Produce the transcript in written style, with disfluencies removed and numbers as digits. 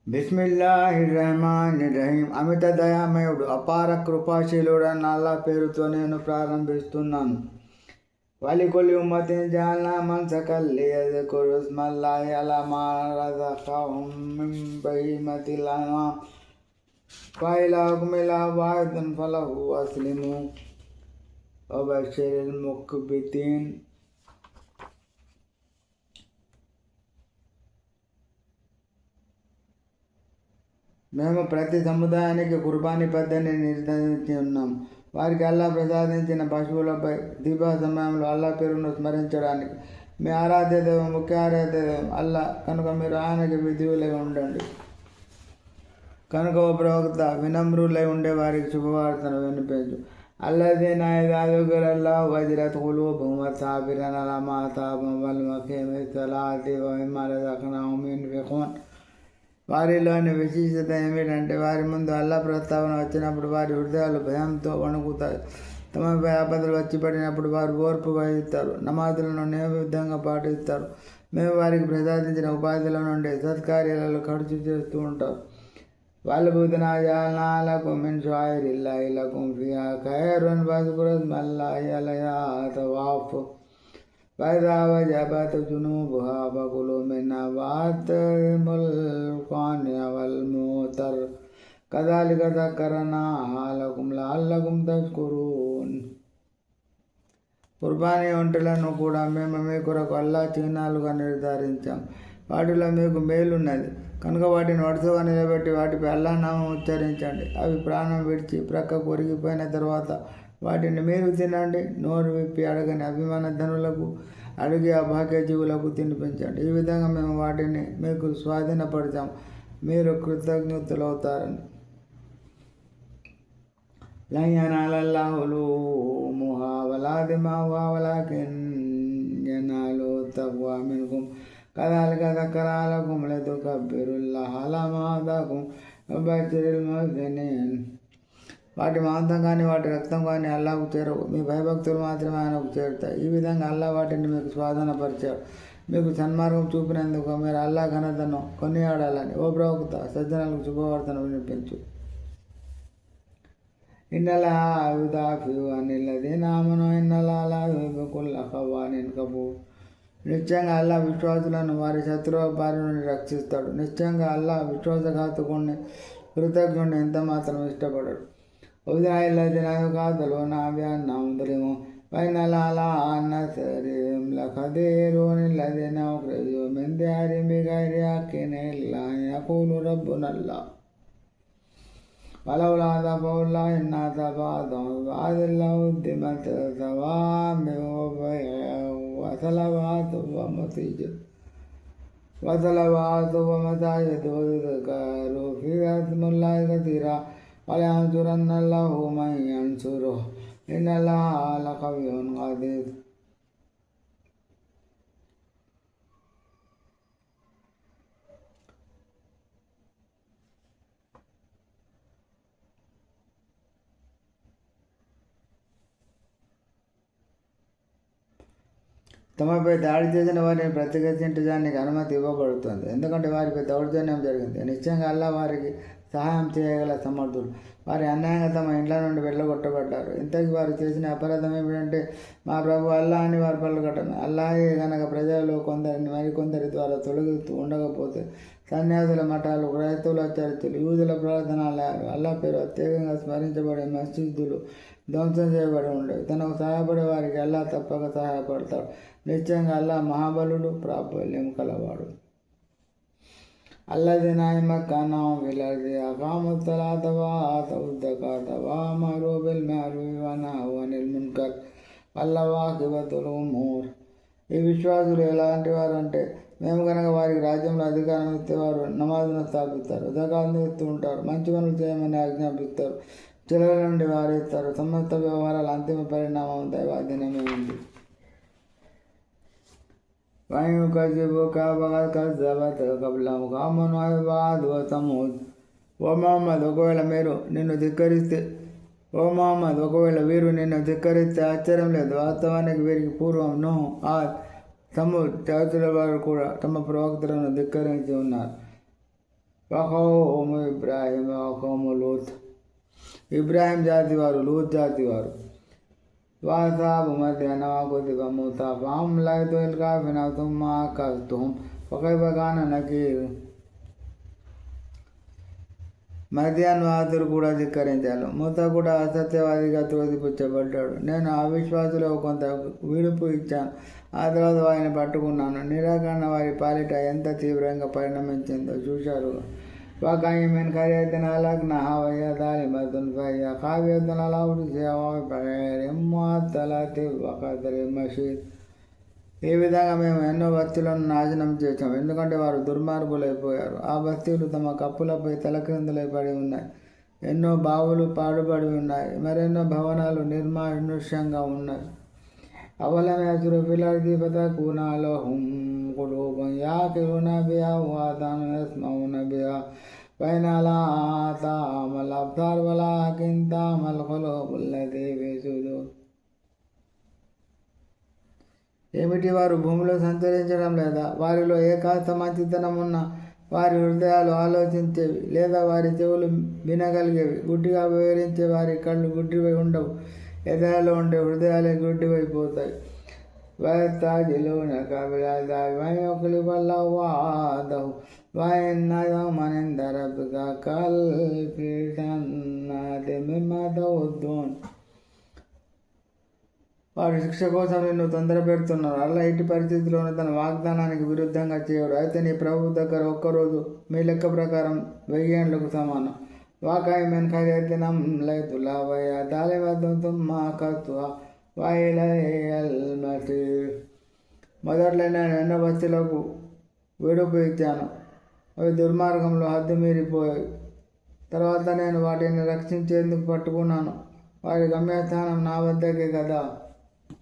బిస్మిల్లాహిర్రహమానిర్రహీం. అమిత దయామయుడు అపార కృపాశీలుడన్న అల్లా పేరుతో నేను ప్రారంభిస్తున్నాను. వలికుల్లి ఉమ్మతిన్ జఅల్నా మన్సకన్ లియజ్కురు ఇస్మల్లాహి అలా మా రజఖహుం మిన్ బహీమతిల్ అన్ఆమ్ ఫఇలాహుకుమ్ ఇలాహున్ వాహిదున్ ఫలహు అస్లిమూ వబషిరిల్ ముఖ్బితీన్. మేము ప్రతి సముదాయానికి కుర్బానీ పద్ధతిని నిర్ధారించి ఉన్నాం. వారికి అల్లా ప్రసాదించిన పశువులపై దీపా సమయంలో అల్లా పేరును స్మరించడానికి మీ ఆరాధ్య దైవం, ముఖ్య ఆరాధ్య దైవం అల్లా కనుక మీరు ఆయనకి విధువులై ఉండండి. కనుక ఓ ప్రవక్త, వినమ్రులై ఉండే వారికి శుభవార్తను వినిపించు. అల్లదీనా ఇదా దుకిరల్లాహు వజిలత్ ఖులూబుహుమ్ వస్సాబిరీన అలా మా అసాబహుం వల్ ముఖీమి స్సలాతి వమిమ్మా రజఖ్నాహుం యున్ఫిఖూన్. వారిలోని విశిష్టత ఏమిటంటే, వారి ముందు అల్లా ప్రస్తావన వచ్చినప్పుడు వారి హృదయాలు భయంతో వణుకుతాయి. తమపై ఆపదలు వచ్చి పడినప్పుడు వారు ఓర్పు వహిస్తారు. నమాజులను నియమితంగా పాటిస్తారు. మేము వారికి ప్రసాదించిన ఉపాధిల నుండి సత్కార్యాలలో ఖర్చు చేస్తూ ఉంటారు. వల్బుద్న జఅల్నా లకుం మిన్ షాయిరిల్లాహి లకుం ఫీహా ఖైరున్ ఫజ్కురు ఇస్మల్లాహి అలైహా తవాఫు ఫఇదా వజబత్ జునూబుహా ఫకులూ మిన్హా వఅత్ఇముల్ ఖానిఅ వల్ ము'తర్ కజాలిక సక్కర్నాహా లకుం లఅల్లకుం తష్కురూన్. కుర్బానీ ఒంటెలను కూడా మేము మీ కొరకు అల్లా చిహ్నాలుగా నిర్ధారించాం. వాటిలో మీకు మేలున్నది కనుక వాటిని వరుసగా నిలబెట్టి వాటిపై అల్లా నామం ఉచ్చరించండి. అవి ప్రాణం విడిచి ప్రక్కకు ఒరిగిపోయిన తర్వాత వాటిని మీరు తినండి. నోరు విప్పి అడగని అభిమాన ధనులకు, అడిగే అభాగ్య జీవులకు తినిపించండి. ఈ విధంగా మేము వాటిని మీకు స్వాధీనపరిచాం, మీరు కృతజ్ఞతలవుతారని. లన్ యనాలల్లాహు లూముహా వలా దిమాఉహా వలాకిన్ యనాలుహు తఖ్వా మిన్కుమ్ కజాలిక సక్కర్నా లకుం లితుకబ్బిరుల్లాహ అలా మా హదాకుం వబషిరిల్ ముహ్సినీన్. వాటి మాంసం కానీ వాటి రక్తం కానీ అల్లాహకు చేరవు. మీ భయభక్తులు మాత్రమే ఆయనకు చేరుతాయి. ఈ విధంగా అల్లా వాటిని మీకు స్వాధీనపరిచాడు. మీకు సన్మార్గం చూపినందుకు మీరు అల్లా ఘనతను కొనియాడాలని. ఓ ప్రవక్త, సజ్జనులకు శుభవార్తను వినిపించు. ఇన్నల్లాహ యుదాఫిఉ అనిల్లదీన ఆమనూ ఇన్నల్లాహ లా యుహిబ్బు కుల్ల ఖవ్వానిన్ కఫూర్. నిశ్చయంగా అల్లా విశ్వాసులను వారి శత్రువుల బారి నుండి రక్షిస్తాడు. నిశ్చయంగా అల్లా విశ్వాసఘాతకుడిని, కృతజ్ఞుడిని ఎంత మాత్రం ఇష్టపడడు. ఉదిన ఇల్లదీన యుఖాతిలూన బిఅన్నహుం ظులిమూ వఇన్నల్లాహ అలా నస్రిహిమ్ లఖదీర్. ఇల్లదీన ఉఖ్రిజూ మిన్ దియారిహిమ్ బిగైరి హక్కిన్ ఇల్లా అన్ యఖూలూ రబ్బునల్లాహ్ వలౌలా దఫఉల్లాహి అన్నాస బఅదహుం బిబఅదిన్ లహుద్దిమత్ సవామి'u వబియ'u వసలవాతు వమసాజిదు యుذكر ఫీహా ఇస్ముల్లాహి కసీరా వలయంసురన్నల్లాహు మన్ యన్సురుహు ఇన్నల్లాహ లఖవియ్యున్ అజీజ్. తమపై దాడి చేసిన వారిని ప్రతిఘటించడానికి అనుమతి ఇవ్వబడుతుంది, ఎందుకంటే వారిపై దౌర్జన్యం జరిగింది. నిశ్చయంగా అల్లా వారికి సహాయం చేయగల సమర్థుడు. వారి అన్యాయంగా తమ ఇండ్ల నుండి వెళ్ళగొట్టబడ్డారు. ఇంతకీ వారు చేసిన అపరాధం ఏమిటంటే, మా ప్రభు అల్లా అని వారు పలుకటమే. అల్లాహే గనక ప్రజలలో కొందరిని మరికొందరి ద్వారా తొలగిస్తూ ఉండకపోతే సన్యాసుల మఠాలు, క్రైస్తవుల చర్చిలు, యూదుల ప్రార్థనాలయాలు, అల్లా పేరు ప్రత్యేకంగా స్మరించబడే మస్జిదులు ధ్వంసం చేయబడి ఉండేవి. తనకు సహాయపడే వారికి అల్లా తప్పక సహాయపడతాడు. నిశ్చయంగా అల్లా మహాబలుడు, ప్రాబల్యం కలవాడు. అల్లదీన మక్కన్నాహుం ఫిల్ అర్ది అఖాముస్ సలాత వఆతౌజ్ జకాత వఅమరూ బిల్ మఅరూఫి వనహౌ అనిల్ మున్కర్ వల్లాహు ఆఖిబతుల్ ఉమూర్. ఈ విశ్వాసులు ఎలాంటి వారు అంటే, మేము కనుక వారికి రాజ్యంలో అధికారం ఇస్తే వారు నమాజును స్థాపిస్తారు, జకాతును ఇస్తూ ఉంటారు, మంచి పనులు చేయమని ఆజ్ఞాపిస్తారు, చెలల నుండి వారిస్తారు. సమస్త వ్యవహారాల అంతిమ పరిణామం దైవాధీనమే ఉంది. వయుకజిబుక ఫఖద్ కజ్జబత్ కబ్లహుమ్ ఖౌము నూహ్ వఆద్ వసమూద్. ఓ మహమ్మద్, ఒకవేళ వీరు నిన్ను ధిక్కరిస్తే ఆశ్చర్యం లేదు. వాస్తవానికి వీరికి పూర్వం నూహ్, ఆద్, సమూద్ జాతుల వారు కూడా తమ ప్రవక్తలను ధిక్కరించి ఉన్నారు. వఖౌము ఇబ్రాహిం వఖౌము లూత్, ఇబ్రాహిం జాతి వారు, లూత్ జాతి వారు. వాసాబు మధ్యాహ్న కుతిబ మూసా ఫహమ్ లైతుల్ కాఫిన తుమ్మ అఖజ్తుహుం ఫకైఫ కాన నకీర్. మధ్యాహ్న వాసులు కూడా ధిక్కరించారు. మూస కూడా అసత్యవాదిగా త్రోసిపుచ్చబడ్డాడు. నేను అవిశ్వాసులో కొంత విడుపు ఇచ్చాను, ఆ తర్వాత వారిని పట్టుకున్నాను. నిరాకరణ వారి పాలిట ఎంత తీవ్రంగా పరిణమించిందో చూశారు. వకయ్యిమిన్ ఖరియతిన్ అహ్లక్నాహా వహియ ज़ालिमतुन ఫహియ ఖావియతున్ అలా ఉర్సిహా వబియిరిన్ ముఅత్తలతిన్ వఖదరిన్ మషీద్. ఈ విధంగా మేము ఎన్నో బస్తీలను నాశనం చేశాం, ఎందుకంటే వారు దుర్మార్గులైపోయారు. ఆ బస్తీలు తమ కప్పులపై తలక్రిందులై పడి ఉన్నాయి. ఎన్నో బావులు పాడుపడి ఉన్నాయి, మరెన్నో భవనాలు నిర్మానుష్యంగా ఉన్నాయి. అవలం యసిరు ఫిల్ అర్ది ఫతకూన లహుం ఖులూబున్ యాకిలూన బిహా వఆదానున్ యస్మఊన బిహా ఫఇన్నహా లా తఅమల్ అబ్సార్ వలాకిన్ తఅమల్ ఖులూబుల్ లతీ ఫీ సుదూర్. ఏమిటి, వారు భూమిలో సంచరించడం లేదా? వారిలో ఏ కాస్త మంచితనం ఉన్నా వారి హృదయాలు ఆలోచించేవి, లేదా వారి చెవులు వినగలిగేవి. గుడ్డిగా వివరించే వారి కళ్ళు గుడ్డివై ఉండవు, ఎదలో ఉండే హృదయాలే గుడ్డివైపోతాయి. ويستعجلونك بالعذاب وإن يخلف الله وعده وإن يوما عند ربك كألف سنة مما تعدون. వారు శిక్ష కోసం నిన్ను తొందర పెడుతున్నారు. అల్లా ఎట్టి పరిస్థితిలోనూ తన వాగ్దానానికి విరుద్ధంగా చేయడు. అయితే నీ ప్రభు దగ్గర ఒక్కరోజు మీ లెక్క ప్రకారం 1000 ఏళ్లకు సమానం. వాకయ్యిమిన్ ఖరియతిన్ అమ్లైతు లహా వహియ ज़ालिमतुన్ తుమ్మ అఖజ్తుహా వఇలయ్యల్ మసీర్. మొదట్లో నేను ఎన్నో బస్తీలకు విడుపు ఇచ్చాను, అవి దుర్మార్గంలో హద్దు మీరిపోయాయి. తర్వాత నేను వాటిని రక్షించేందుకు పట్టుకున్నాను. వారి గమ్యస్థానం నా వద్దకే కదా.